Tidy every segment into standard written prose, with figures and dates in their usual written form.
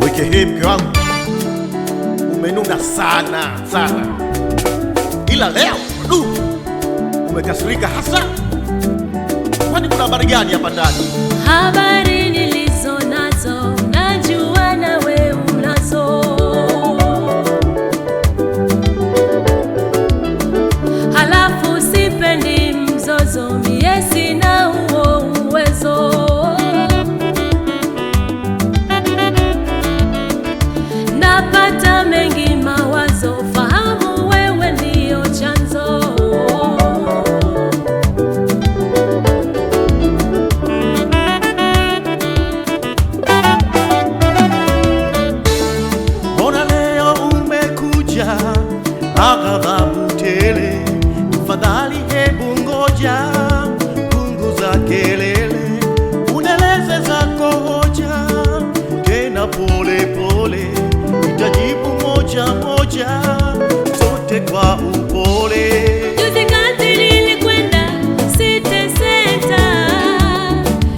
Wiki hii mke wangu umenuna sana sana, ila leo umekasirika hasa. Kwani kuna habari gani hapa ndani? Habari nilizo nazo najua nawe unazo, halafu sipendi mzozo, mie sina huo uwezo. Napata mengi mawazo, fahamu wewe ndio chanzo. Mbona leo umekuja aghadhabu tele? Tafadhali hebu ngoja, punguza kelele, uneleze zako hoja, tena pole pole, itajibu moja moja, sote kwa upole. Juzi kati nilikwenda City Center,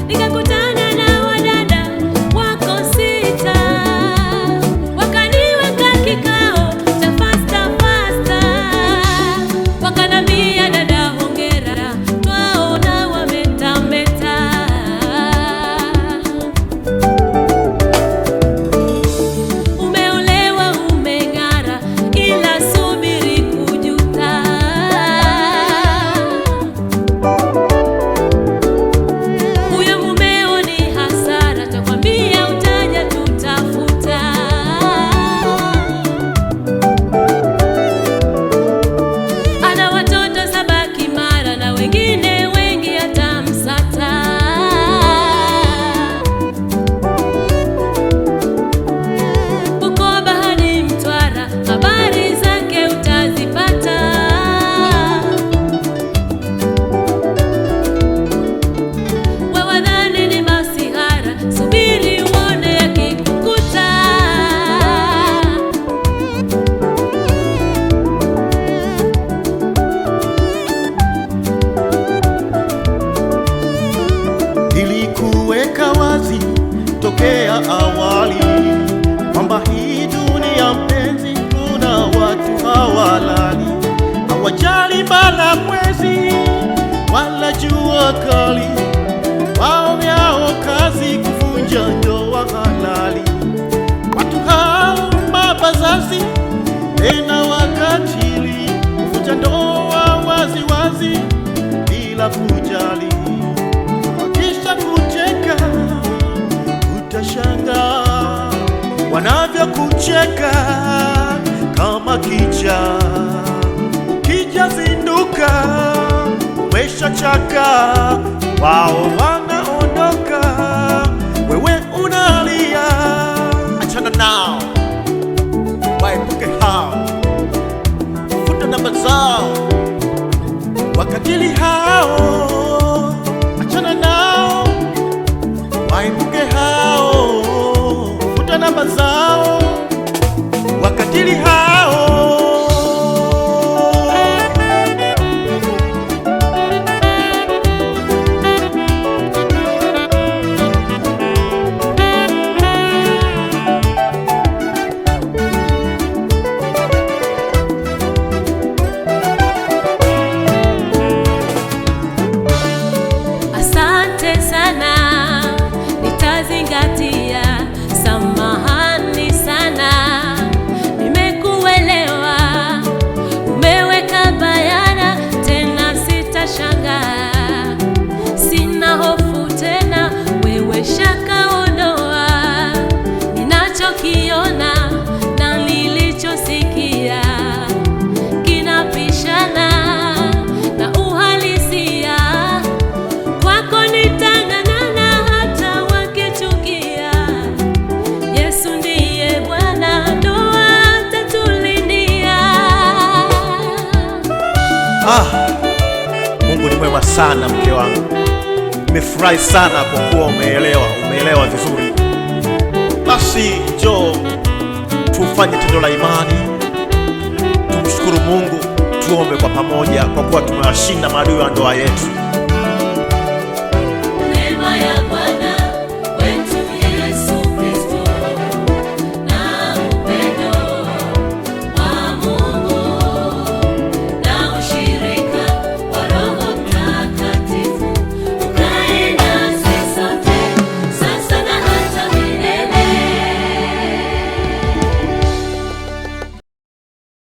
nikakutana na wadada wako sita, wakaniweka kikao cha fasta fasta, wakanambia dada hongera, twaona wametameta. Umeolewa umeng'ara, ila subiri kujuta. Huyo mumeo ni hasara, takwambia utaja tutafuta. Ana watoto 7 Kimara na wengine wengi hata Msata. Bukoba hadi Mtwara, habari zake utazipata. Wawadhani ni masihara, subiri uone yakikukuta. Ilikuweka wazi tokea awali kwamba hii dunia mpenzi, kuna watu hawalali, hawajali mbala mwezi wala jua kali, wao yao kazi kuvunja ndoa halali. Watu hao mabazazi tena wakatili, kuvunja ndoa wazi wazi bila kujali. Wakisha kucheka utashangaa wanavyokucheka kama kicha. Ukija zinduka umeshachaka, wao wanaondoka, wewe unalia. Achana nao, waepuke hao, futa namba zao, wakatili hao. Achana nao, waepuke hao, futa namba zao, wakatili hao. Asante sana, nitazingatia. Samahani sana, nimekuelewa. Umeweka bayana, tena sitashangaa. Sina hofu tena, wewe shaka ondoa. Ninachokiona na nilichosikia kinapishana na uhalisia. Kwako nitang'ang'ana hata wakichukia. Yesu ndiye Bwana, ndoa atatulindia. Mungu ni mwema sana mke wangu. Nimefurahi sana kwa kuwa umeelewa vizuri. Basi njoo tufanye tendo la imani, tumshukuru Mungu, tuombe kwa pamoja, kwa kuwa tumewashinda maadui wa ndoa yetu.